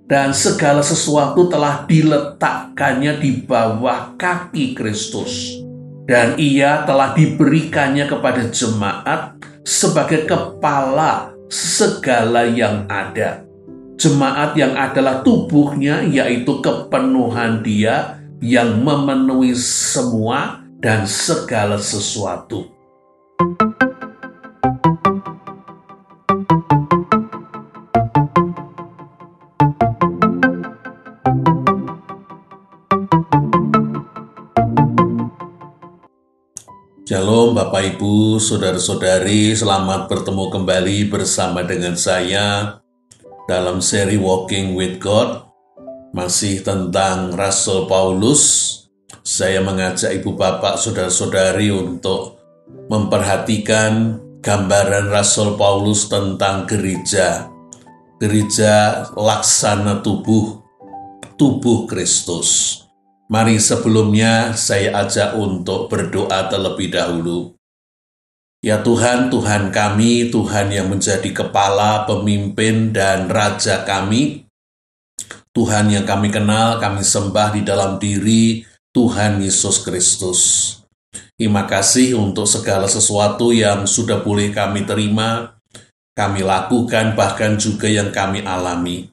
dan segala sesuatu telah diletakkannya di bawah kaki Kristus. Dan ia telah diberikannya kepada jemaat sebagai kepala segala yang ada. Jemaat yang adalah tubuhnya, yaitu kepenuhan Dia yang memenuhi semua dan segala sesuatu. Shalom Bapak Ibu, Saudara-saudari, selamat bertemu kembali bersama dengan saya dalam seri Walking with God, masih tentang Rasul Paulus. Saya mengajak Ibu Bapak, Saudara-saudari untuk memperhatikan gambaran Rasul Paulus tentang gereja laksana tubuh Kristus. Mari sebelumnya saya ajak untuk berdoa terlebih dahulu. Ya Tuhan, Tuhan kami, Tuhan yang menjadi kepala, pemimpin, dan raja kami, Tuhan yang kami kenal, kami sembah di dalam diri Tuhan Yesus Kristus. Terima kasih untuk segala sesuatu yang sudah boleh kami terima, kami lakukan, bahkan juga yang kami alami.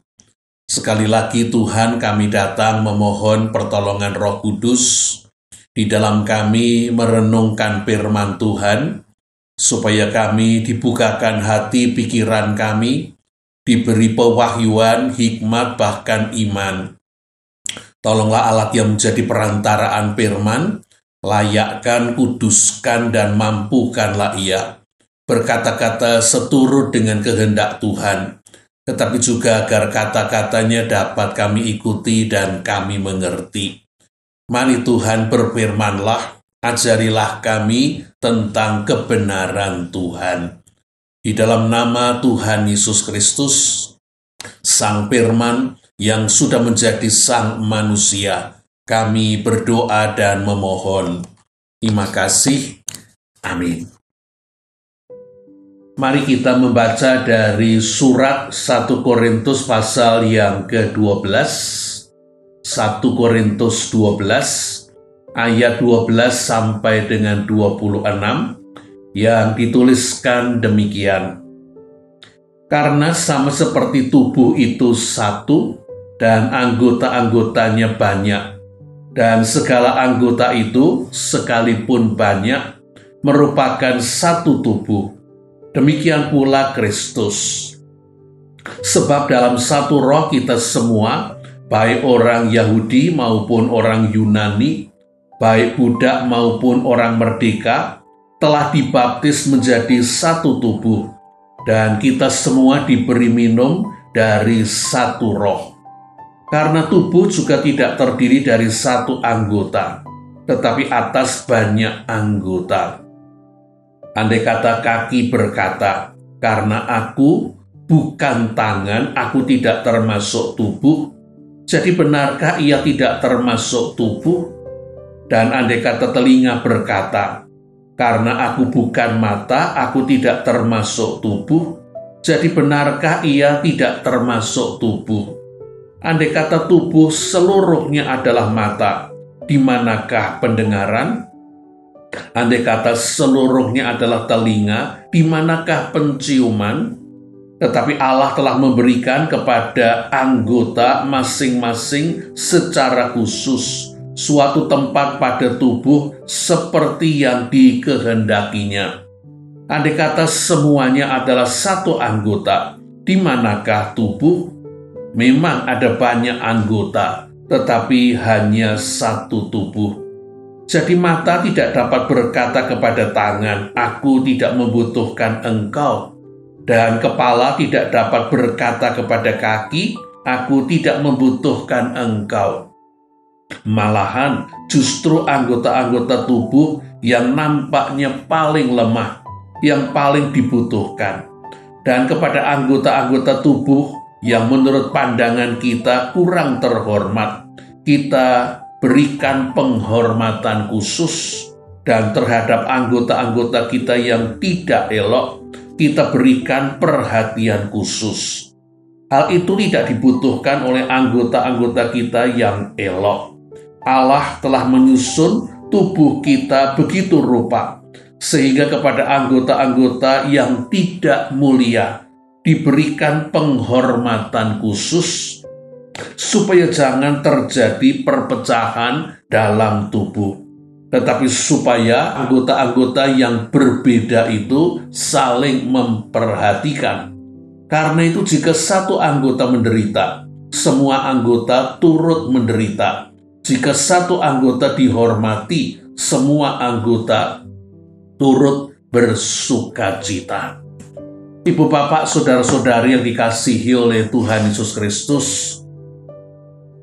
Sekali lagi Tuhan, kami datang memohon pertolongan Roh Kudus di dalam kami merenungkan firman Tuhan, supaya kami dibukakan hati pikiran kami, diberi pewahyuan, hikmat, bahkan iman. Tolonglah Allah yang menjadi perantaraan firman, layakkan, kuduskan, dan mampukanlah Ia berkata-kata seturut dengan kehendak Tuhan, tetapi juga agar kata-katanya dapat kami ikuti dan kami mengerti. Mari Tuhan berfirmanlah, ajarilah kami tentang kebenaran Tuhan. Di dalam nama Tuhan Yesus Kristus, Sang Firman yang sudah menjadi Sang Manusia, kami berdoa dan memohon. Terima kasih. Amin. Mari kita membaca dari surat 1 Korintus pasal yang ke-12. 1 Korintus 12 ayat 12 sampai dengan 26 yang dituliskan demikian. Karena sama seperti tubuh itu satu dan anggota-anggotanya banyak, dan segala anggota itu sekalipun banyak merupakan satu tubuh. Demikian pula Kristus. Sebab dalam satu roh kita semua, baik orang Yahudi maupun orang Yunani, baik budak maupun orang merdeka, telah dibaptis menjadi satu tubuh, dan kita semua diberi minum dari satu roh. Karena tubuh juga tidak terdiri dari satu anggota, tetapi atas banyak anggota. Andai kata kaki berkata, karena aku bukan tangan, aku tidak termasuk tubuh, jadi benarkah ia tidak termasuk tubuh? Dan andai kata telinga berkata, karena aku bukan mata, aku tidak termasuk tubuh, jadi benarkah ia tidak termasuk tubuh? Andai kata tubuh seluruhnya adalah mata, di manakah pendengaran? Andai kata seluruhnya adalah telinga, di manakah penciuman? Tetapi Allah telah memberikan kepada anggota masing-masing secara khusus suatu tempat pada tubuh seperti yang dikehendakinya. Andai kata semuanya adalah satu anggota, di manakah tubuh? Memang ada banyak anggota, tetapi hanya satu tubuh. Jadi mata tidak dapat berkata kepada tangan, aku tidak membutuhkan engkau. Dan kepala tidak dapat berkata kepada kaki, aku tidak membutuhkan engkau. Malahan justru anggota-anggota tubuh yang nampaknya paling lemah, yang paling dibutuhkan. Dan kepada anggota-anggota tubuh yang menurut pandangan kita kurang terhormat, kita berikan penghormatan khusus, dan terhadap anggota-anggota kita yang tidak elok, kita berikan perhatian khusus. Hal itu tidak dibutuhkan oleh anggota-anggota kita yang elok. Allah telah menyusun tubuh kita begitu rupa, sehingga kepada anggota-anggota yang tidak mulia diberikan penghormatan khusus, supaya jangan terjadi perpecahan dalam tubuh, tetapi supaya anggota-anggota yang berbeda itu saling memperhatikan. Karena itu jika satu anggota menderita, semua anggota turut menderita. Jika satu anggota dihormati, semua anggota turut bersukacita. Ibu, bapak, saudara-saudari yang dikasihi oleh Tuhan Yesus Kristus,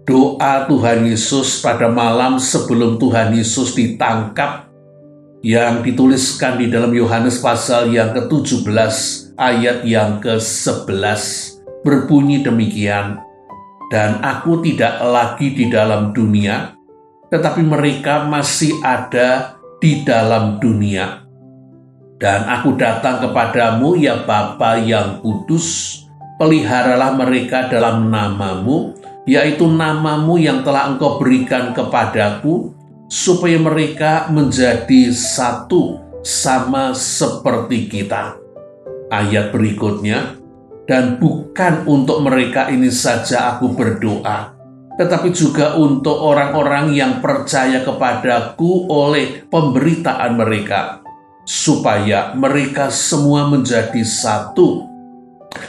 doa Tuhan Yesus pada malam sebelum Tuhan Yesus ditangkap yang dituliskan di dalam Yohanes pasal yang ke-17 ayat yang ke-11 berbunyi demikian, "Dan aku tidak lagi di dalam dunia, tetapi mereka masih ada di dalam dunia. Dan aku datang kepadamu, ya Bapa yang kudus, peliharalah mereka dalam namamu, yaitu namamu yang telah engkau berikan kepadaku, supaya mereka menjadi satu sama seperti kita." Ayat berikutnya, "Dan bukan untuk mereka ini saja aku berdoa, tetapi juga untuk orang-orang yang percaya kepadaku oleh pemberitaan mereka, supaya mereka semua menjadi satu,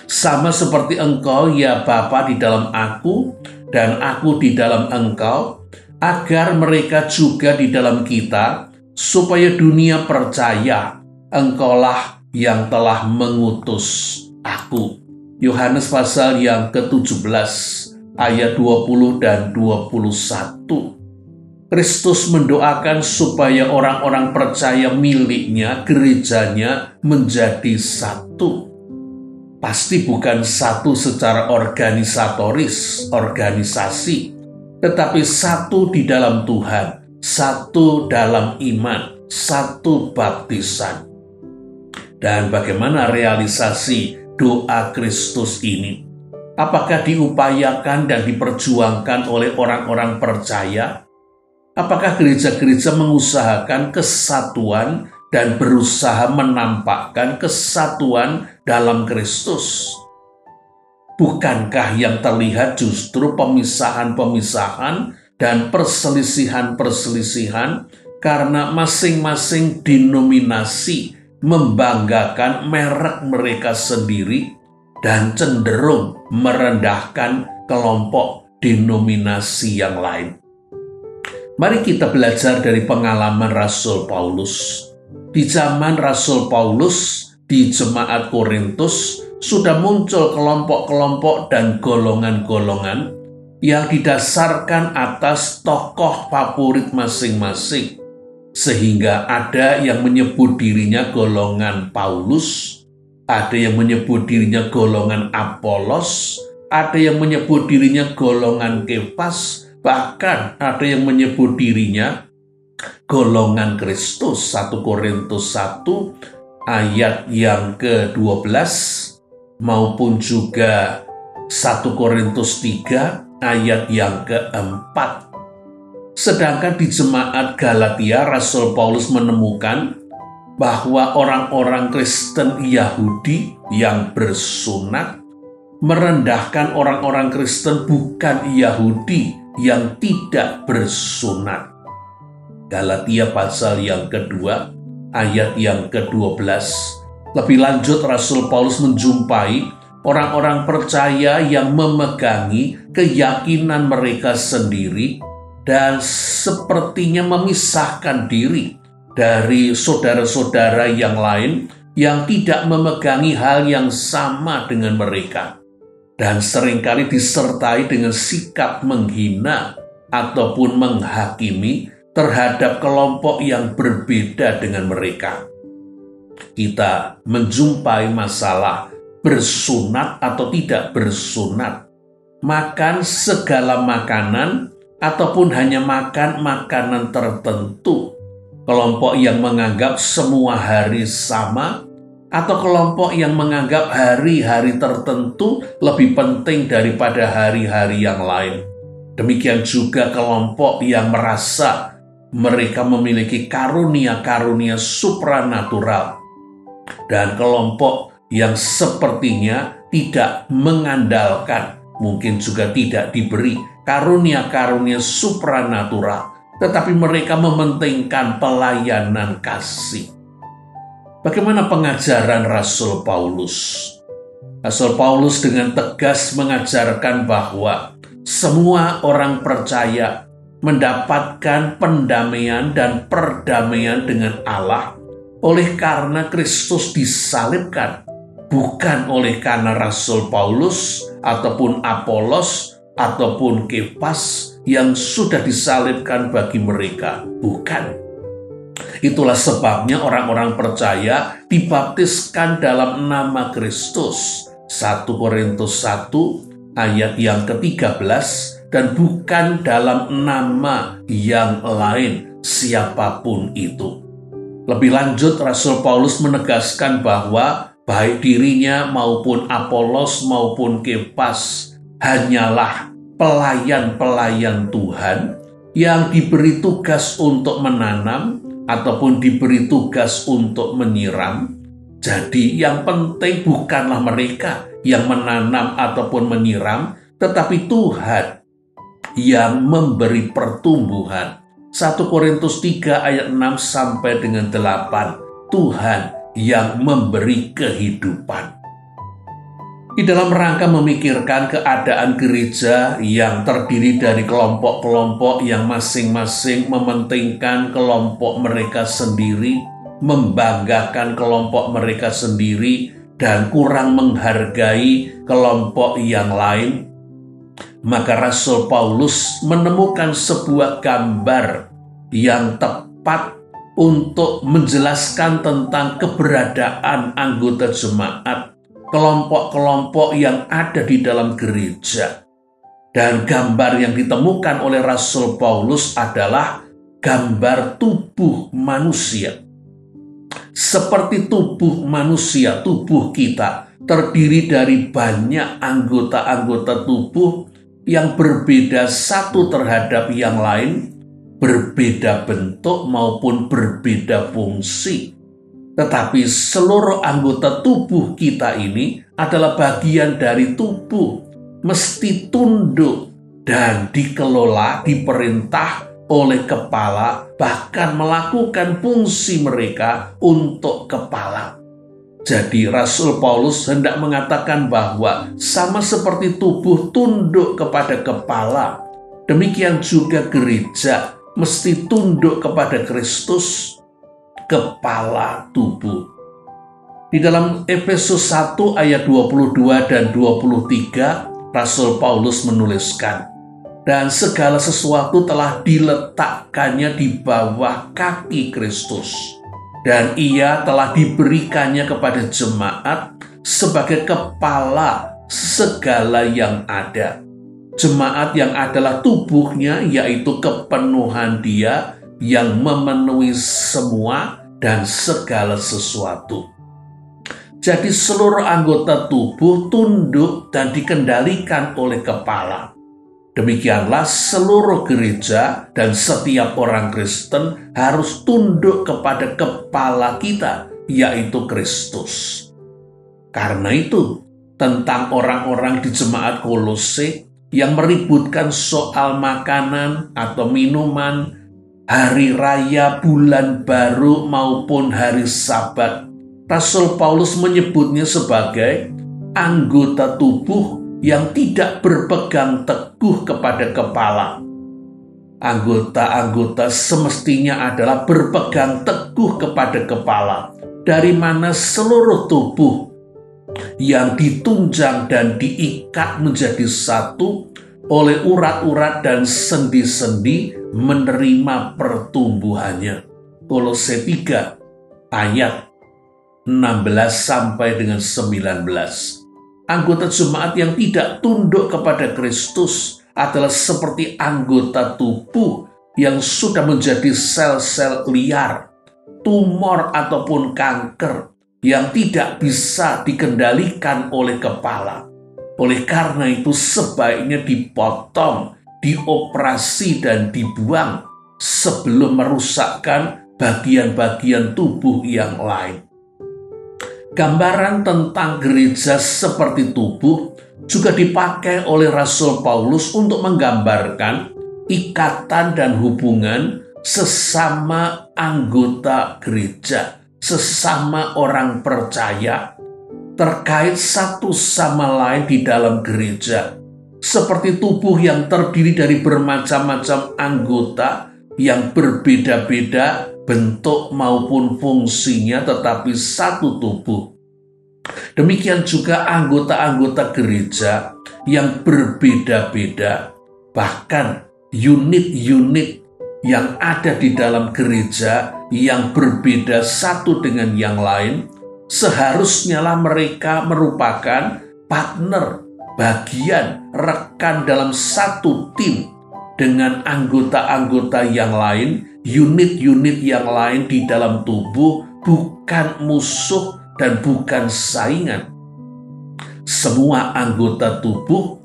sama seperti engkau, ya Bapa, di dalam aku, dan aku di dalam engkau, agar mereka juga di dalam kita, supaya dunia percaya engkaulah yang telah mengutus aku." Yohanes pasal yang ke-17 ayat 20 dan 21. Kristus mendoakan supaya orang-orang percaya miliknya, gerejanya, menjadi satu. Pasti bukan satu secara organisatoris, organisasi, tetapi satu di dalam Tuhan, satu dalam iman, satu baptisan. Dan bagaimana realisasi doa Kristus ini? Apakah diupayakan dan diperjuangkan oleh orang-orang percaya? Apakah gereja-gereja mengusahakan kesatuan dan berusaha menampakkan kesatuan dalam Kristus? Bukankah yang terlihat justru pemisahan-pemisahan dan perselisihan-perselisihan karena masing-masing denominasi membanggakan merek mereka sendiri dan cenderung merendahkan kelompok denominasi yang lain? Mari kita belajar dari pengalaman Rasul Paulus. Di zaman Rasul Paulus, di jemaat Korintus, sudah muncul kelompok-kelompok dan golongan-golongan yang didasarkan atas tokoh favorit masing-masing. Sehingga ada yang menyebut dirinya golongan Paulus, ada yang menyebut dirinya golongan Apolos, ada yang menyebut dirinya golongan Kefas, bahkan ada yang menyebut dirinya golongan Kristus. 1 Korintus 1 ayat yang ke-12 maupun juga 1 Korintus 3 ayat yang ke-4. Sedangkan di jemaat Galatia, Rasul Paulus menemukan bahwa orang-orang Kristen Yahudi yang bersunat merendahkan orang-orang Kristen bukan Yahudi yang tidak bersunat. Galatia pasal yang kedua ayat yang ke-12. Lebih lanjut, Rasul Paulus menjumpai orang-orang percaya yang memegangi keyakinan mereka sendiri dan sepertinya memisahkan diri dari saudara-saudara yang lain yang tidak memegangi hal yang sama dengan mereka, dan seringkali disertai dengan sikap menghina ataupun menghakimi terhadap kelompok yang berbeda dengan mereka. Kita menjumpai masalah bersunat atau tidak bersunat, makan segala makanan ataupun hanya makan makanan tertentu. Kelompok yang menganggap semua hari sama, atau kelompok yang menganggap hari-hari tertentu lebih penting daripada hari-hari yang lain. Demikian juga kelompok yang merasa mereka memiliki karunia-karunia supranatural, dan kelompok yang sepertinya tidak mengandalkan, mungkin juga tidak diberi karunia-karunia supranatural, tetapi mereka mementingkan pelayanan kasih. Bagaimana pengajaran Rasul Paulus? Rasul Paulus dengan tegas mengajarkan bahwa semua orang percaya mendapatkan pendamaian dan perdamaian dengan Allah oleh karena Kristus disalibkan, bukan oleh karena Rasul Paulus ataupun Apolos ataupun Kefas yang sudah disalibkan bagi mereka. Bukan. Itulah sebabnya orang-orang percaya dibaptiskan dalam nama Kristus. 1 Korintus 1 ayat yang ke-13, dan bukan dalam nama yang lain siapapun itu. Lebih lanjut, Rasul Paulus menegaskan bahwa baik dirinya maupun Apolos maupun Kefas hanyalah pelayan-pelayan Tuhan yang diberi tugas untuk menanam ataupun diberi tugas untuk menyiram. Jadi yang penting bukanlah mereka yang menanam ataupun menyiram, tetapi Tuhan yang memberi pertumbuhan. 1 Korintus 3 ayat 6 sampai dengan 8. Tuhan yang memberi kehidupan. Di dalam rangka memikirkan keadaan gereja yang terdiri dari kelompok-kelompok yang masing-masing mementingkan kelompok mereka sendiri, membanggakan kelompok mereka sendiri, dan kurang menghargai kelompok yang lain, maka Rasul Paulus menemukan sebuah gambar yang tepat untuk menjelaskan tentang keberadaan anggota jemaat, kelompok-kelompok yang ada di dalam gereja. Dan gambar yang ditemukan oleh Rasul Paulus adalah gambar tubuh manusia. Seperti tubuh manusia, tubuh kita terdiri dari banyak anggota-anggota tubuh yang berbeda satu terhadap yang lain, berbeda bentuk maupun berbeda fungsi. Tetapi seluruh anggota tubuh kita ini adalah bagian dari tubuh, mesti tunduk dan dikelola, diperintah oleh kepala, bahkan melakukan fungsi mereka untuk kepala. Jadi Rasul Paulus hendak mengatakan bahwa sama seperti tubuh tunduk kepada kepala, demikian juga gereja mesti tunduk kepada Kristus, kepala tubuh. Di dalam Efesus 1 ayat 22 dan 23, Rasul Paulus menuliskan, dan segala sesuatu telah diletakkannya di bawah kaki Kristus, dan ia telah diberikannya kepada jemaat sebagai kepala segala yang ada. Jemaat yang adalah tubuhnya, yaitu kepenuhan Dia yang memenuhi semua dan segala sesuatu. Jadi seluruh anggota tubuh tunduk dan dikendalikan oleh kepala. Demikianlah seluruh gereja dan setiap orang Kristen harus tunduk kepada kepala kita, yaitu Kristus. Karena itu, tentang orang-orang di jemaat Kolose yang meributkan soal makanan atau minuman, hari raya, bulan baru, maupun hari Sabat, Rasul Paulus menyebutnya sebagai anggota tubuh yang tidak berpegang teguh kepada kepala. Anggota-anggota semestinya adalah berpegang teguh kepada kepala, dari mana seluruh tubuh yang ditunjang dan diikat menjadi satu oleh urat-urat dan sendi-sendi menerima pertumbuhannya. Kolose 3 ayat 16 sampai dengan 19. Anggota jemaat yang tidak tunduk kepada Kristus adalah seperti anggota tubuh yang sudah menjadi sel-sel liar, tumor ataupun kanker, yang tidak bisa dikendalikan oleh kepala. Oleh karena itu sebaiknya dipotong, dioperasi dan dibuang sebelum merusakkan bagian-bagian tubuh yang lain. Gambaran tentang gereja seperti tubuh juga dipakai oleh Rasul Paulus untuk menggambarkan ikatan dan hubungan sesama anggota gereja, sesama orang percaya, terkait satu sama lain di dalam gereja. Seperti tubuh yang terdiri dari bermacam-macam anggota yang berbeda-beda bentuk maupun fungsinya, tetapi satu tubuh. Demikian juga anggota-anggota gereja yang berbeda-beda, bahkan unit-unit yang ada di dalam gereja yang berbeda satu dengan yang lain, seharusnya lah mereka merupakan partner, bagian, rekan dalam satu tim dengan anggota-anggota yang lain, unit-unit yang lain di dalam tubuh, bukan musuh dan bukan saingan. Semua anggota tubuh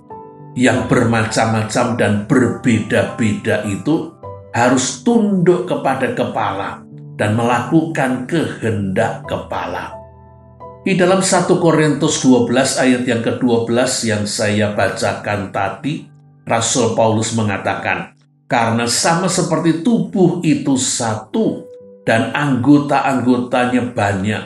yang bermacam-macam dan berbeda-beda itu harus tunduk kepada kepala dan melakukan kehendak kepala. Di dalam 1 Korintus 12 ayat yang ke-12 yang saya bacakan tadi, Rasul Paulus mengatakan, karena sama seperti tubuh itu satu dan anggota-anggotanya banyak,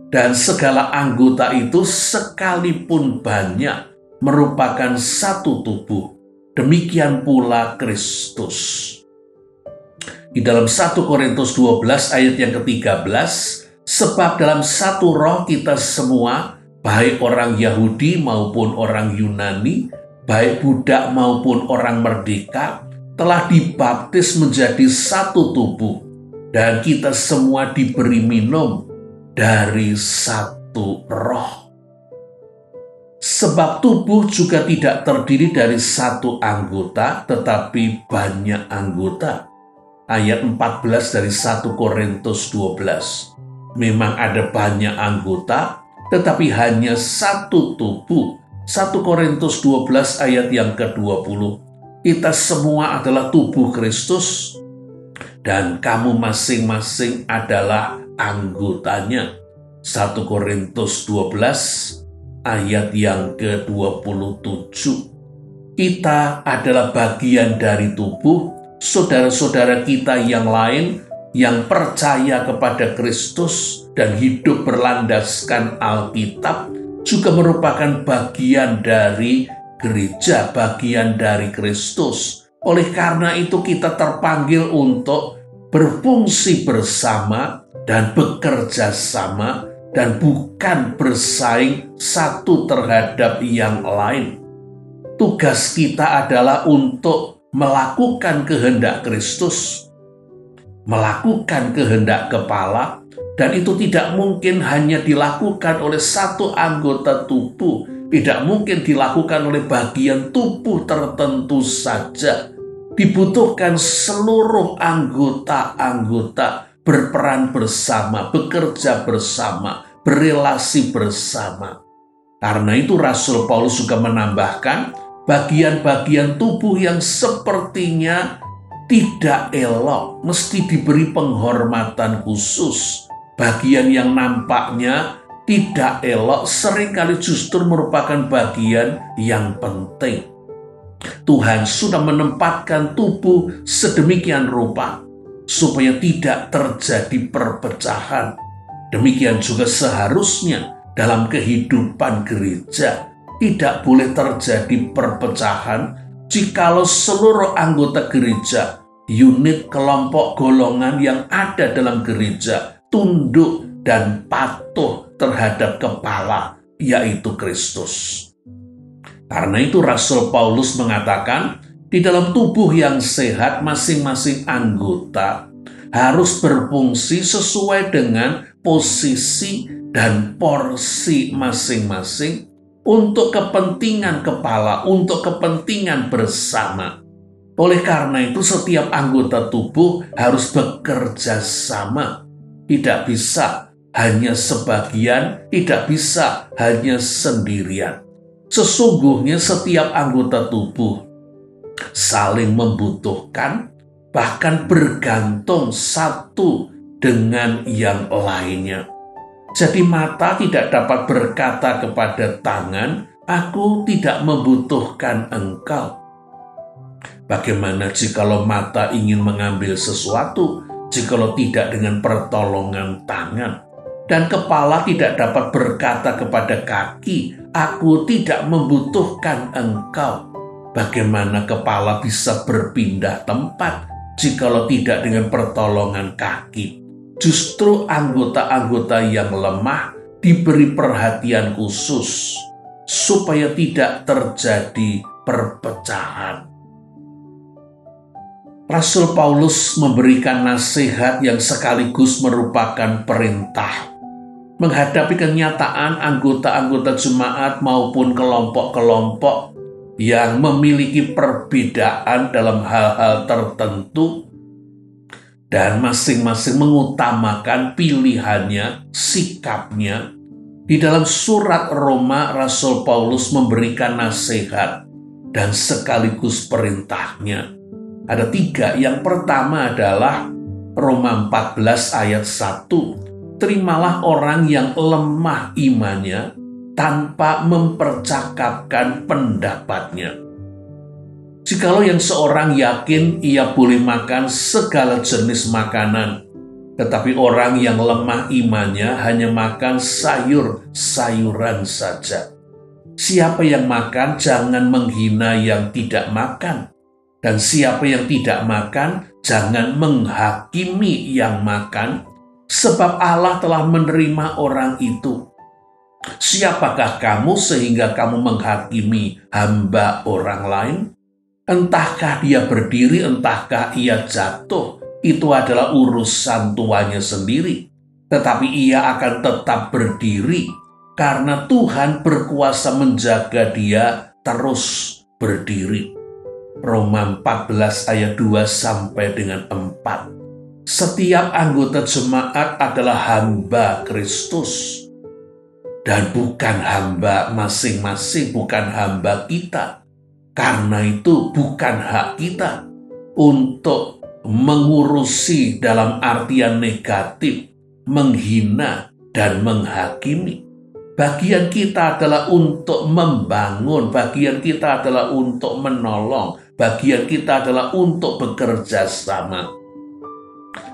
dan segala anggota itu sekalipun banyak merupakan satu tubuh, demikian pula Kristus. Di dalam 1 Korintus 12 ayat yang ke-13, sebab dalam satu roh kita semua, baik orang Yahudi maupun orang Yunani, baik budak maupun orang merdeka, telah dibaptis menjadi satu tubuh, dan kita semua diberi minum dari satu roh. Sebab tubuh juga tidak terdiri dari satu anggota, tetapi banyak anggota. Ayat 14 dari 1 Korintus 12. Memang ada banyak anggota, tetapi hanya satu tubuh. 1 Korintus 12 ayat yang ke-20. Kita semua adalah tubuh Kristus, dan kamu masing-masing adalah anggotanya. 1 Korintus 12 ayat yang ke-27. Kita adalah bagian dari tubuh. Saudara-saudara kita yang lain yang percaya kepada Kristus dan hidup berlandaskan Alkitab juga merupakan bagian dari gereja, bagian dari Kristus. Oleh karena itu kita terpanggil untuk berfungsi bersama dan bekerja sama dan bukan bersaing satu terhadap yang lain. Tugas kita adalah untuk melakukan kehendak Kristus, melakukan kehendak kepala, dan itu tidak mungkin hanya dilakukan oleh satu anggota tubuh, tidak mungkin dilakukan oleh bagian tubuh tertentu saja. Dibutuhkan seluruh anggota-anggota berperan bersama, bekerja bersama, berelasi bersama. Karena itu Rasul Paulus juga menambahkan, bagian-bagian tubuh yang sepertinya tidak elok mesti diberi penghormatan khusus. Bagian yang nampaknya tidak elok seringkali justru merupakan bagian yang penting. Tuhan sudah menempatkan tubuh sedemikian rupa supaya tidak terjadi perpecahan. Demikian juga seharusnya dalam kehidupan gereja. Tidak boleh terjadi perpecahan jikalau seluruh anggota gereja, unit, kelompok, golongan yang ada dalam gereja tunduk dan patuh terhadap kepala, yaitu Kristus. Karena itu Rasul Paulus mengatakan, di dalam tubuh yang sehat masing-masing anggota harus berfungsi sesuai dengan posisi dan porsi masing-masing untuk kepentingan kepala, untuk kepentingan bersama. Oleh karena itu setiap anggota tubuh harus bekerja sama. Tidak bisa hanya sebagian, tidak bisa hanya sendirian. Sesungguhnya setiap anggota tubuh saling membutuhkan, bahkan bergantung satu dengan yang lainnya. Jadi mata tidak dapat berkata kepada tangan, "Aku tidak membutuhkan engkau." Bagaimana jikalau mata ingin mengambil sesuatu, jikalau tidak dengan pertolongan tangan? Dan kepala tidak dapat berkata kepada kaki, "Aku tidak membutuhkan engkau." Bagaimana kepala bisa berpindah tempat jikalau tidak dengan pertolongan kaki? Justru anggota-anggota yang lemah diberi perhatian khusus supaya tidak terjadi perpecahan. Rasul Paulus memberikan nasihat yang sekaligus merupakan perintah. Menghadapi kenyataan anggota-anggota jemaat maupun kelompok-kelompok yang memiliki perbedaan dalam hal-hal tertentu dan masing-masing mengutamakan pilihannya, sikapnya. Di dalam surat Roma, Rasul Paulus memberikan nasihat dan sekaligus perintahnya. Ada 3. Yang pertama adalah Roma 14 ayat 1. Terimalah orang yang lemah imannya tanpa mempercakapkan pendapatnya. Jikalau yang seorang yakin ia boleh makan segala jenis makanan, tetapi orang yang lemah imannya hanya makan sayur-sayuran saja. Siapa yang makan jangan menghina yang tidak makan, dan siapa yang tidak makan jangan menghakimi yang makan, sebab Allah telah menerima orang itu. Siapakah kamu sehingga kamu menghakimi hamba orang lain? Entahkah dia berdiri, entahkah ia jatuh, itu adalah urusan tuannya sendiri. Tetapi ia akan tetap berdiri, karena Tuhan berkuasa menjaga dia terus berdiri. Roma 14 ayat 2 sampai dengan 4. Setiap anggota jemaat adalah hamba Kristus dan bukan hamba masing-masing, bukan hamba kita. Karena itu bukan hak kita untuk mengurusi dalam artian negatif, menghina dan menghakimi. Bagian kita adalah untuk membangun, bagian kita adalah untuk menolong, bagian kita adalah untuk bekerja sama.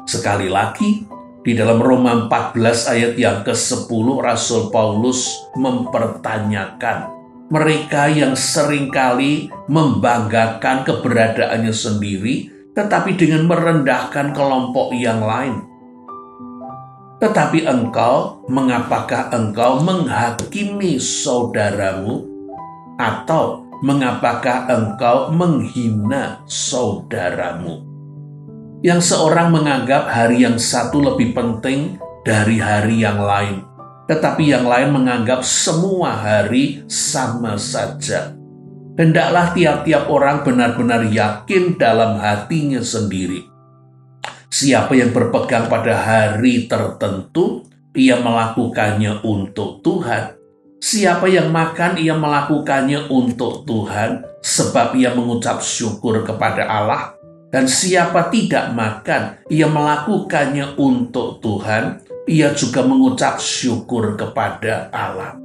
Sekali lagi, di dalam Roma 14 ayat yang ke-10, Rasul Paulus mempertanyakan mereka yang seringkali membanggakan keberadaannya sendiri, tetapi dengan merendahkan kelompok yang lain. Tetapi engkau, mengapakah engkau menghakimi saudaramu? Atau mengapakah engkau menghina saudaramu? Yang seorang menganggap hari yang satu lebih penting dari hari yang lain, tetapi yang lain menganggap semua hari sama saja. Hendaklah tiap-tiap orang benar-benar yakin dalam hatinya sendiri. Siapa yang berpegang pada hari tertentu, ia melakukannya untuk Tuhan. Siapa yang makan, ia melakukannya untuk Tuhan, sebab ia mengucap syukur kepada Allah. Dan siapa tidak makan, ia melakukannya untuk Tuhan, ia juga mengucap syukur kepada Allah.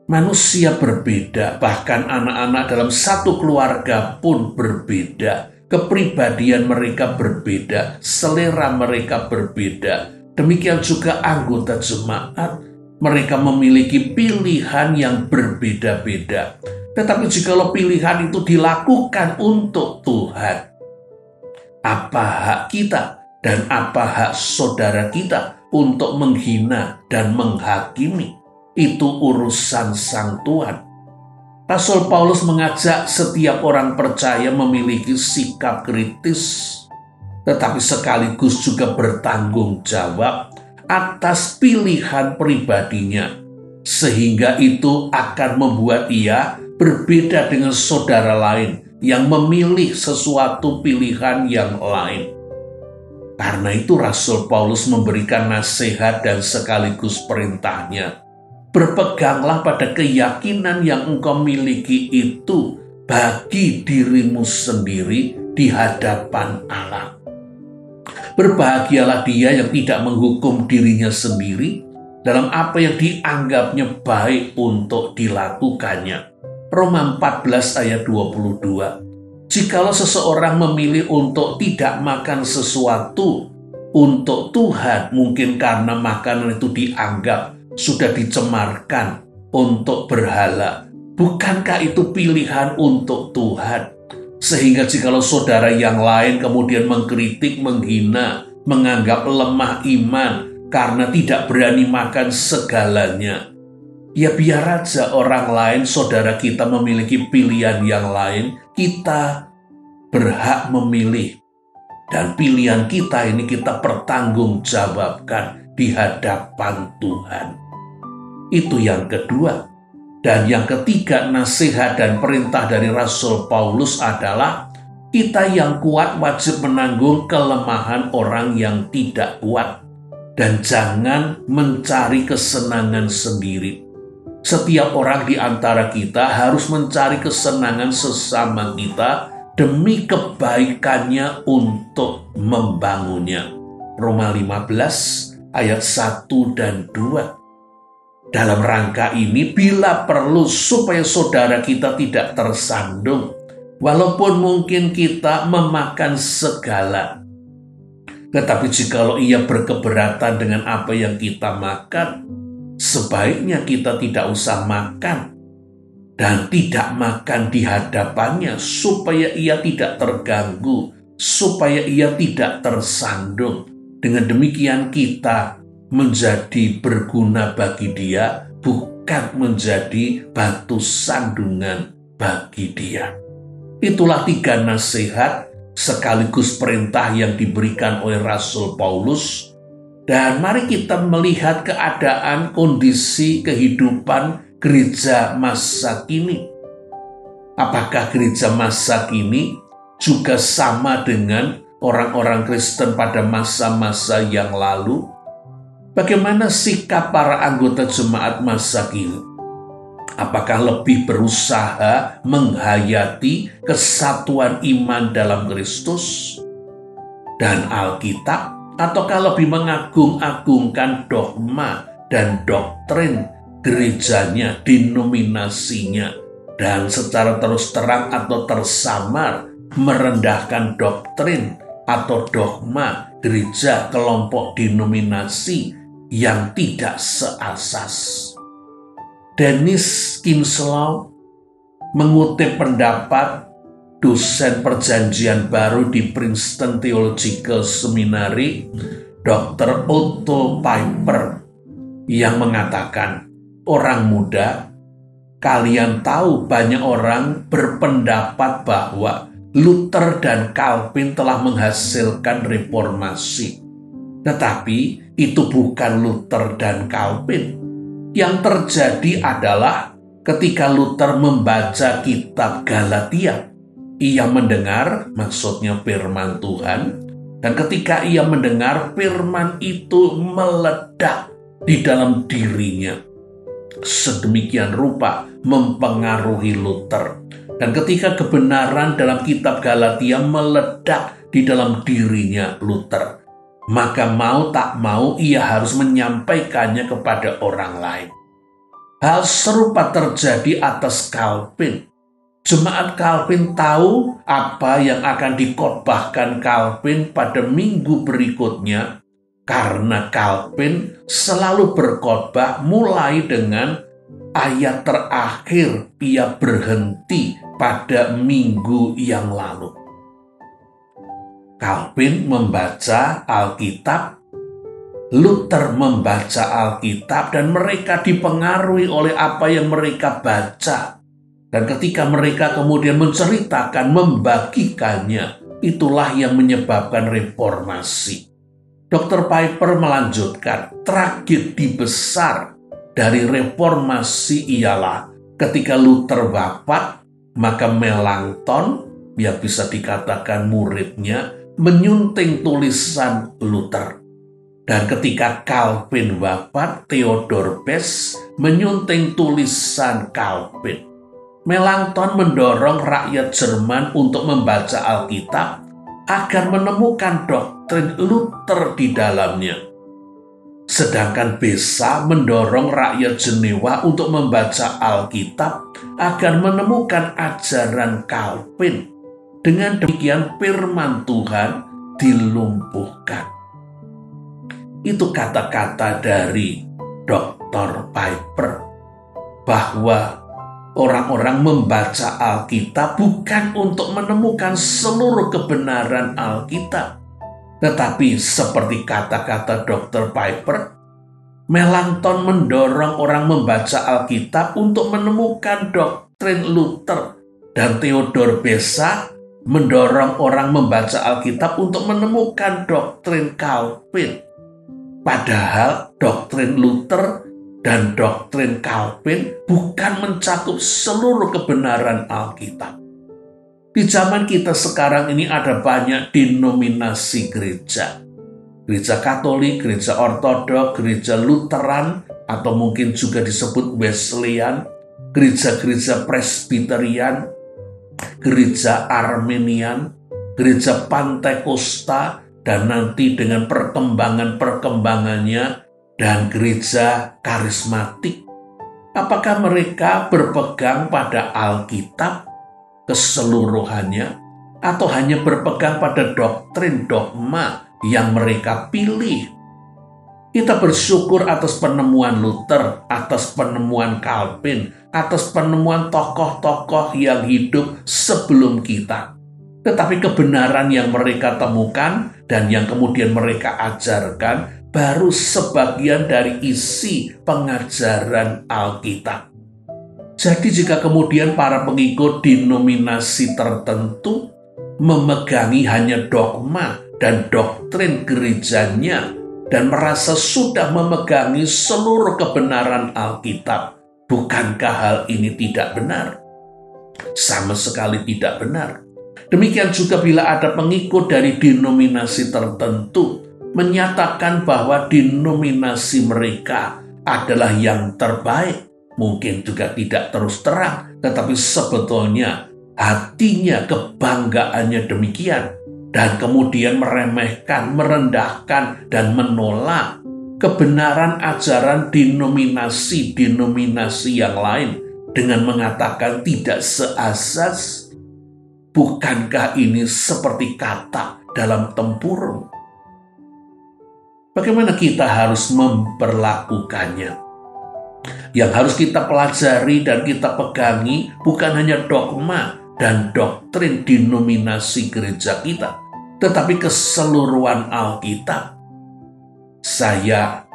Manusia berbeda, bahkan anak-anak dalam satu keluarga pun berbeda. Kepribadian mereka berbeda, selera mereka berbeda. Demikian juga anggota jemaat, mereka memiliki pilihan yang berbeda-beda. Tetapi jikalau pilihan itu dilakukan untuk Tuhan, apa hak kita dan apa hak saudara kita untuk menghina dan menghakimi? Itu urusan Sang Tuhan. Rasul Paulus mengajak setiap orang percaya memiliki sikap kritis, tetapi sekaligus juga bertanggung jawab atas pilihan pribadinya, sehingga itu akan membuat ia berbeda dengan saudara lain yang memilih sesuatu pilihan yang lain. Karena itu Rasul Paulus memberikan nasihat dan sekaligus perintahnya. Berpeganglah pada keyakinan yang engkau miliki itu bagi dirimu sendiri di hadapan Allah. Berbahagialah dia yang tidak menghukum dirinya sendiri dalam apa yang dianggapnya baik untuk dilakukannya. Roma 14 ayat 22. Jikalau seseorang memilih untuk tidak makan sesuatu untuk Tuhan, mungkin karena makanan itu dianggap sudah dicemarkan untuk berhala. Bukankah itu pilihan untuk Tuhan? Sehingga jikalau saudara yang lain kemudian mengkritik, menghina, menganggap lemah iman karena tidak berani makan segalanya, ya biar aja orang lain, saudara kita memiliki pilihan yang lain. Kita berhak memilih. Dan pilihan kita ini kita pertanggungjawabkan di hadapan Tuhan. Itu yang kedua. Dan yang ketiga, nasihat dan perintah dari Rasul Paulus adalah kita yang kuat wajib menanggung kelemahan orang yang tidak kuat. Dan jangan mencari kesenangan sendiri. Setiap orang di antara kita harus mencari kesenangan sesama kita demi kebaikannya untuk membangunnya. Roma 15 ayat 1 dan 2. Dalam rangka ini, bila perlu supaya saudara kita tidak tersandung, walaupun mungkin kita memakan segala. Tetapi jikalau ia berkeberatan dengan apa yang kita makan, sebaiknya kita tidak usah makan dan tidak makan di hadapannya, supaya ia tidak terganggu, supaya ia tidak tersandung. Dengan demikian kita menjadi berguna bagi dia, bukan menjadi batu sandungan bagi dia. Itulah 3 nasihat sekaligus perintah yang diberikan oleh Rasul Paulus. Dan mari kita melihat keadaan kondisi kehidupan gereja masa kini. Apakah gereja masa kini juga sama dengan orang-orang Kristen pada masa-masa yang lalu? Bagaimana sikap para anggota jemaat masa kini? Apakah lebih berusaha menghayati kesatuan iman dalam Kristus dan Alkitab, ataukah lebih mengagung-agungkan dogma dan doktrin gerejanya, denominasinya, dan secara terus terang atau tersamar merendahkan doktrin atau dogma gereja, kelompok denominasi yang tidak seasas? Dennis Kinslow mengutip pendapat dosen perjanjian baru di Princeton Theological Seminary, Dr. Otto Piper, yang mengatakan, orang muda, kalian tahu banyak orang berpendapat bahwa Luther dan Calvin telah menghasilkan reformasi. Tetapi itu bukan Luther dan Calvin. Yang terjadi adalah ketika Luther membaca kitab Galatia, ia mendengar, maksudnya firman Tuhan, dan ketika ia mendengar, firman itu meledak di dalam dirinya. Sedemikian rupa mempengaruhi Luther. Dan ketika kebenaran dalam kitab Galatia meledak di dalam dirinya Luther, maka mau tak mau ia harus menyampaikannya kepada orang lain. Hal serupa terjadi atas Calvin. Jemaat Calvin tahu apa yang akan dikhotbahkan Calvin pada minggu berikutnya, karena Calvin selalu berkhotbah mulai dengan ayat terakhir ia berhenti pada minggu yang lalu. Calvin membaca Alkitab, Luther membaca Alkitab, dan mereka dipengaruhi oleh apa yang mereka baca. Dan ketika mereka kemudian menceritakan, membagikannya, itulah yang menyebabkan reformasi. Dr. Piper melanjutkan, tragedi besar dari reformasi ialah ketika Luther wafat, maka Melanchthon, yang bisa dikatakan muridnya, menyunting tulisan Luther. Dan ketika Calvin wafat, Theodor Best menyunting tulisan Calvin. Melanchthon mendorong rakyat Jerman untuk membaca Alkitab agar menemukan doktrin Luther di dalamnya. Sedangkan Beza mendorong rakyat Jenewa untuk membaca Alkitab agar menemukan ajaran Calvin. Dengan demikian firman Tuhan dilumpuhkan. Itu kata-kata dari Dr. Piper bahwa orang-orang membaca Alkitab bukan untuk menemukan seluruh kebenaran Alkitab. Tetapi seperti kata-kata Dr. Piper, Melanchthon mendorong orang membaca Alkitab untuk menemukan doktrin Luther. Dan Theodor Beza mendorong orang membaca Alkitab untuk menemukan doktrin Calvin. Padahal doktrin Luther dan doktrin Calvin bukan mencakup seluruh kebenaran Alkitab. Di zaman kita sekarang ini ada banyak denominasi gereja. Gereja Katolik, gereja Ortodok, gereja Lutheran, atau mungkin juga disebut Wesleyan, gereja-gereja Presbyterian, gereja Armenian, gereja Pantekosta, dan nanti dengan perkembangannya dan gereja karismatik. Apakah mereka berpegang pada Alkitab keseluruhannya atau hanya berpegang pada doktrin dogma yang mereka pilih? Kita bersyukur atas penemuan Luther, atas penemuan Calvin, atas penemuan tokoh-tokoh yang hidup sebelum kita. Tetapi kebenaran yang mereka temukan dan yang kemudian mereka ajarkan baru sebagian dari isi pengajaran Alkitab. Jadi jika kemudian para pengikut denominasi tertentu memegangi hanya dogma dan doktrin gerejanya dan merasa sudah memegangi seluruh kebenaran Alkitab, bukankah hal ini tidak benar? Sama sekali tidak benar. Demikian juga bila ada pengikut dari denominasi tertentu menyatakan bahwa denominasi mereka adalah yang terbaik, mungkin juga tidak terus terang, tetapi sebetulnya hatinya, kebanggaannya demikian, dan kemudian meremehkan, merendahkan, dan menolak kebenaran ajaran denominasi yang lain dengan mengatakan tidak seasas. Bukankah ini seperti kata dalam tempurung? Bagaimana kita harus memperlakukannya? Yang harus kita pelajari dan kita pegangi bukan hanya dogma dan doktrin denominasi gereja kita, tetapi keseluruhan Alkitab. Saya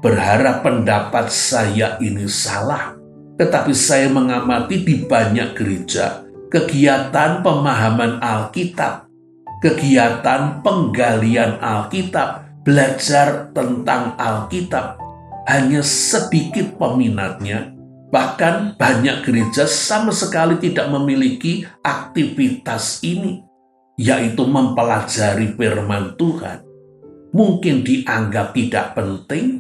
berharap pendapat saya ini salah, tetapi saya mengamati di banyak gereja, kegiatan pemahaman Alkitab, kegiatan penggalian Alkitab, belajar tentang Alkitab, hanya sedikit peminatnya. Bahkan banyak gereja sama sekali tidak memiliki aktivitas ini, yaitu mempelajari firman Tuhan. Mungkin dianggap tidak penting,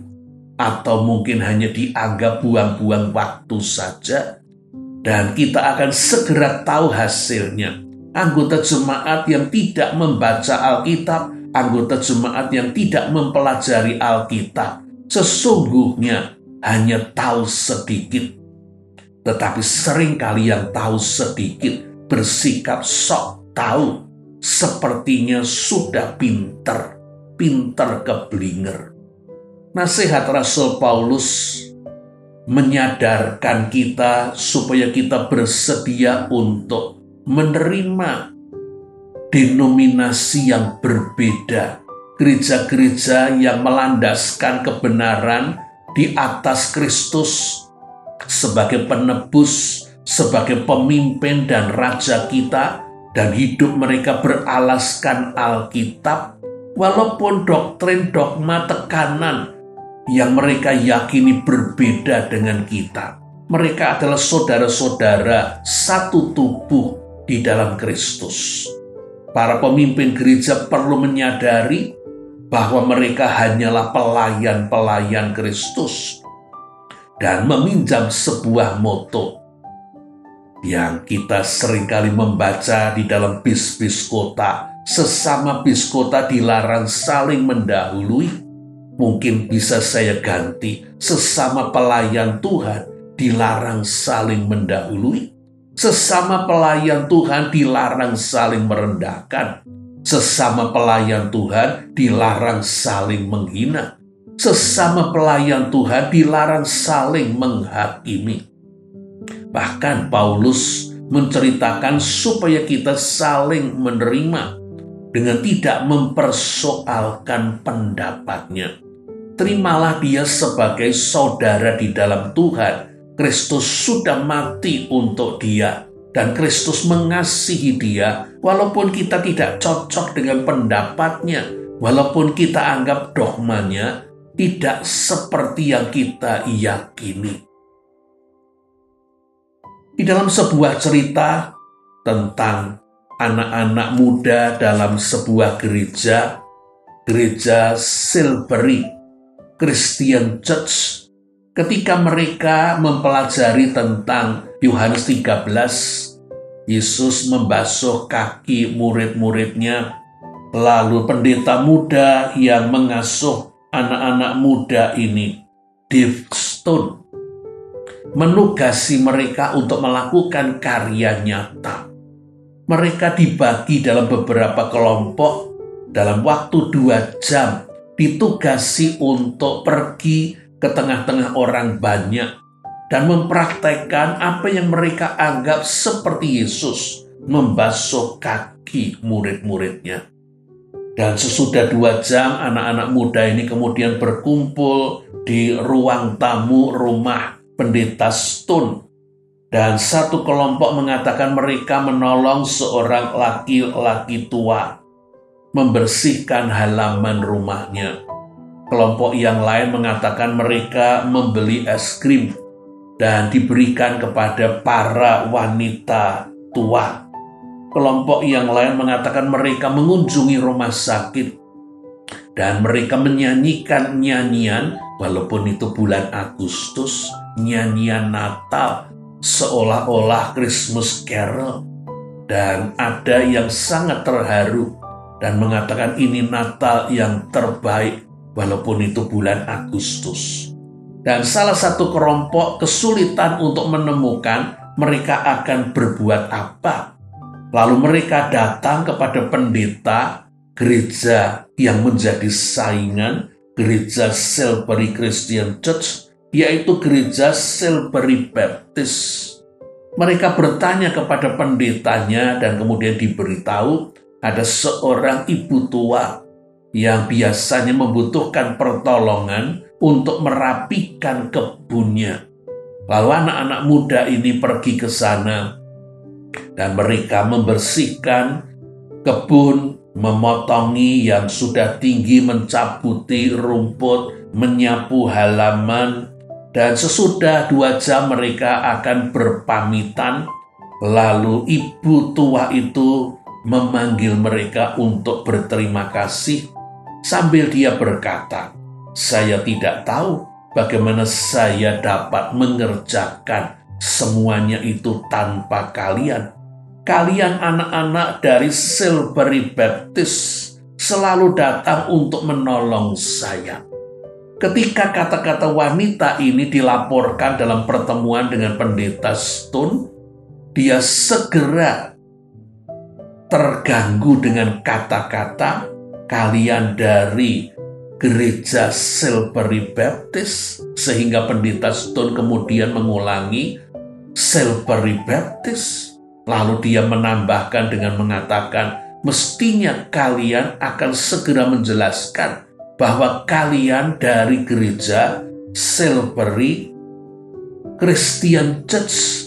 atau mungkin hanya dianggap buang-buang waktu saja. Dan kita akan segera tahu hasilnya. Anggota jemaat yang tidak membaca Alkitab, anggota jemaat yang tidak mempelajari Alkitab, sesungguhnya hanya tahu sedikit. Tetapi seringkali yang tahu sedikit bersikap sok tahu, sepertinya sudah pinter keblinger. Nasihat Rasul Paulus menyadarkan kita supaya kita bersedia untuk menerima denominasi yang berbeda, gereja-gereja yang melandaskan kebenaran di atas Kristus sebagai penebus, sebagai pemimpin dan raja kita, dan hidup mereka beralaskan Alkitab, walaupun doktrin, dogma, tekanan yang mereka yakini berbeda dengan kita. Mereka adalah saudara-saudara satu tubuh di dalam Kristus. Para pemimpin gereja perlu menyadari bahwa mereka hanyalah pelayan-pelayan Kristus dan meminjam sebuah moto yang kita seringkali membaca di dalam bis-bis kota. Sesama bis kota dilarang saling mendahului. Mungkin bisa saya ganti, sesama pelayan Tuhan dilarang saling mendahului. Sesama pelayan Tuhan dilarang saling merendahkan. Sesama pelayan Tuhan dilarang saling menghina. Sesama pelayan Tuhan dilarang saling menghakimi. Bahkan Paulus menceritakan supaya kita saling menerima dengan tidak mempersoalkan pendapatnya. Terimalah dia sebagai saudara di dalam Tuhan. Kristus sudah mati untuk dia, dan Kristus mengasihi dia walaupun kita tidak cocok dengan pendapatnya, walaupun kita anggap dogmanya tidak seperti yang kita yakini. Di dalam sebuah cerita tentang anak-anak muda dalam sebuah gereja Silbury Christian Church, ketika mereka mempelajari tentang Yohanes 13, Yesus membasuh kaki murid-muridnya, lalu pendeta muda yang mengasuh anak-anak muda ini, Dave Stone, menugasi mereka untuk melakukan karya nyata. Mereka dibagi dalam beberapa kelompok dalam waktu 2 jam, ditugasi untuk pergi ke tengah-tengah orang banyak dan mempraktekkan apa yang mereka anggap seperti Yesus membasuh kaki murid-muridnya. Dan sesudah 2 jam, anak-anak muda ini kemudian berkumpul di ruang tamu rumah pendeta Stone. Dan satu kelompok mengatakan mereka menolong seorang laki-laki tua membersihkan halaman rumahnya. Kelompok yang lain mengatakan mereka membeli es krim dan diberikan kepada para wanita tua. Kelompok yang lain mengatakan mereka mengunjungi rumah sakit dan mereka menyanyikan nyanyian, walaupun itu bulan Agustus, nyanyian Natal seolah-olah Christmas Carol. Dan ada yang sangat terharu dan mengatakan ini Natal yang terbaik walaupun itu bulan Agustus. Dan salah satu kelompok kesulitan untuk menemukan mereka akan berbuat apa. Lalu mereka datang kepada pendeta gereja yang menjadi saingan gereja Silbury Christian Church, yaitu gereja Silbury Baptist. Mereka bertanya kepada pendetanya dan kemudian diberitahu ada seorang ibu tua yang biasanya membutuhkan pertolongan untuk merapikan kebunnya. Lalu anak-anak muda ini pergi ke sana dan mereka membersihkan kebun, memotongi yang sudah tinggi, mencabuti rumput, menyapu halaman, dan sesudah 2 jam mereka akan berpamitan. Lalu ibu tua itu memanggil mereka untuk berterima kasih sambil dia berkata, "Saya tidak tahu bagaimana saya dapat mengerjakan semuanya itu tanpa kalian. Kalian anak-anak dari Silbury Baptist selalu datang untuk menolong saya." Ketika kata-kata wanita ini dilaporkan dalam pertemuan dengan pendeta Stone, dia segera terganggu dengan kata-kata, "Kalian dari gereja Silbury Baptist," sehingga pendeta Stone kemudian mengulangi Silbury Baptist. Lalu dia menambahkan dengan mengatakan, "Mestinya kalian akan segera menjelaskan bahwa kalian dari gereja Silbury Christian Church."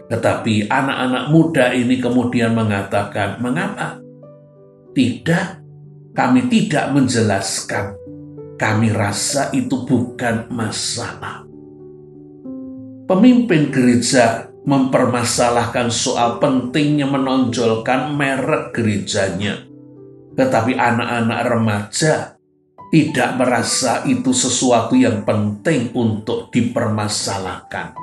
Tetapi anak-anak muda ini kemudian mengatakan, "Mengapa? Tidak, kami tidak menjelaskan. Kami rasa itu bukan masalah." Pemimpin gereja mempermasalahkan soal pentingnya menonjolkan merek gerejanya. Tetapi anak-anak remaja tidak merasa itu sesuatu yang penting untuk dipermasalahkan.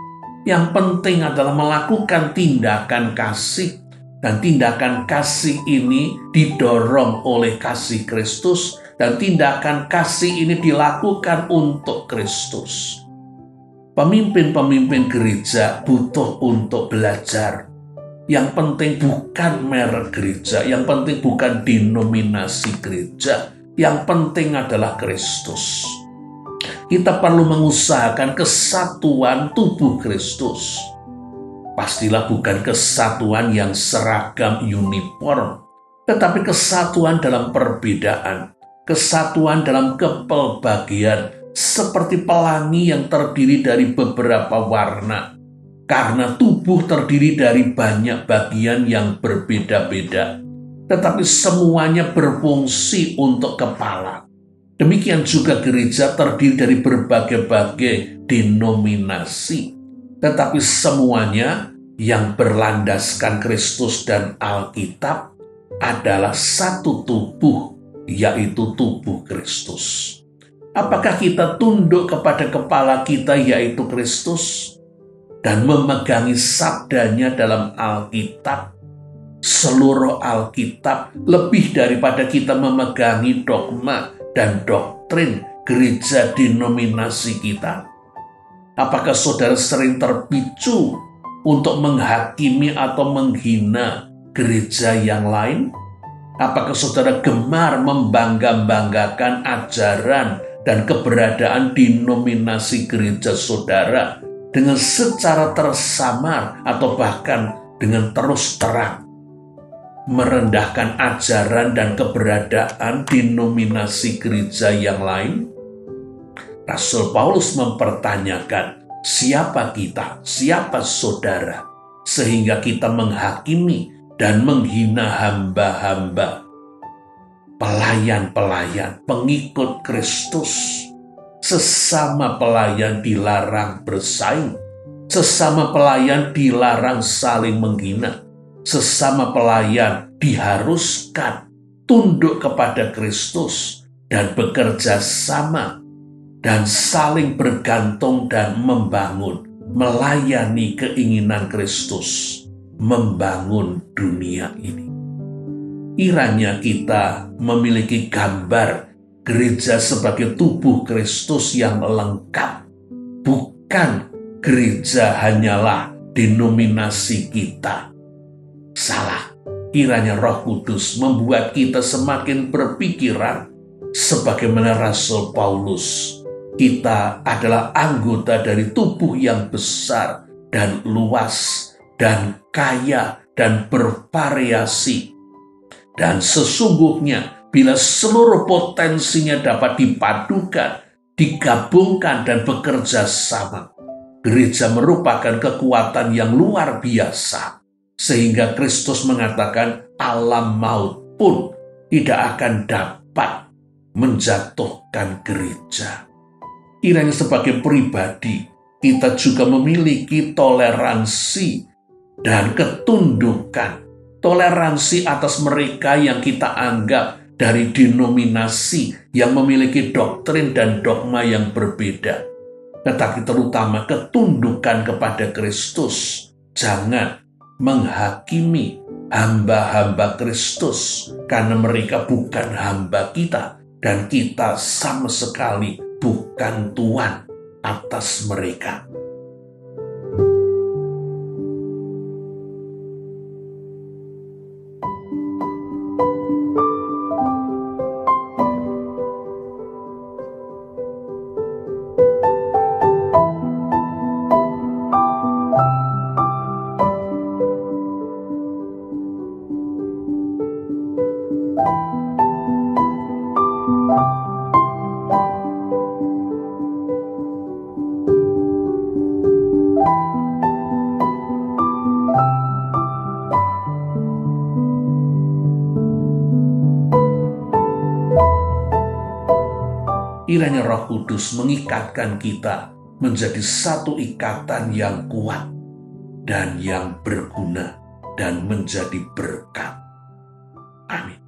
Yang penting adalah melakukan tindakan kasih, dan tindakan kasih ini didorong oleh kasih Kristus, dan tindakan kasih ini dilakukan untuk Kristus. Pemimpin-pemimpin gereja butuh untuk belajar. Yang penting bukan merek gereja, yang penting bukan denominasi gereja, yang penting adalah Kristus. Kita perlu mengusahakan kesatuan tubuh Kristus. Pastilah bukan kesatuan yang seragam uniform, tetapi kesatuan dalam perbedaan, kesatuan dalam kepelbagian, seperti pelangi yang terdiri dari beberapa warna. Karena tubuh terdiri dari banyak bagian yang berbeda-beda, tetapi semuanya berfungsi untuk kepala. Demikian juga gereja terdiri dari berbagai-bagai denominasi, tetapi semuanya yang berlandaskan Kristus dan Alkitab adalah satu tubuh, yaitu tubuh Kristus. Apakah kita tunduk kepada kepala kita, yaitu Kristus, dan memegangi sabdanya dalam Alkitab, seluruh Alkitab, lebih daripada kita memegangi dogma dan doktrin gereja denominasi kita? Apakah saudara sering terpicu untuk menghakimi atau menghina gereja yang lain? Apakah saudara gemar membangga-banggakan ajaran dan keberadaan denominasi gereja saudara dengan secara tersamar atau bahkan dengan terus terang merendahkan ajaran dan keberadaan denominasi gereja yang lain? Rasul Paulus mempertanyakan, siapa kita, siapa saudara, sehingga kita menghakimi dan menghina hamba-hamba, pelayan-pelayan, pengikut Kristus. Sesama pelayan dilarang bersaing, sesama pelayan dilarang saling menghina, sesama pelayan diharuskan tunduk kepada Kristus dan bekerja sama dan saling bergantung dan membangun, melayani keinginan Kristus, membangun dunia ini. Kiranya kita memiliki gambar gereja sebagai tubuh Kristus yang lengkap, bukan gereja hanyalah denominasi kita. Salah. Kiranya Roh Kudus membuat kita semakin berpikiran sebagaimana Rasul Paulus. Kita adalah anggota dari tubuh yang besar dan luas dan kaya dan bervariasi. Dan sesungguhnya bila seluruh potensinya dapat dipadukan, digabungkan, dan bekerja sama, gereja merupakan kekuatan yang luar biasa. Sehingga Kristus mengatakan alam maut pun tidak akan dapat menjatuhkan gereja. Kiranya sebagai pribadi, kita juga memiliki toleransi dan ketundukan. Toleransi atas mereka yang kita anggap dari denominasi yang memiliki doktrin dan dogma yang berbeda. Tetapi terutama ketundukan kepada Kristus. Jangan menghakimi hamba-hamba Kristus karena mereka bukan hamba kita dan kita sama sekali bukan tuan atas mereka. Kiranya Roh Kudus mengikatkan kita menjadi satu ikatan yang kuat. dan yang berguna dan menjadi berkat. Amin.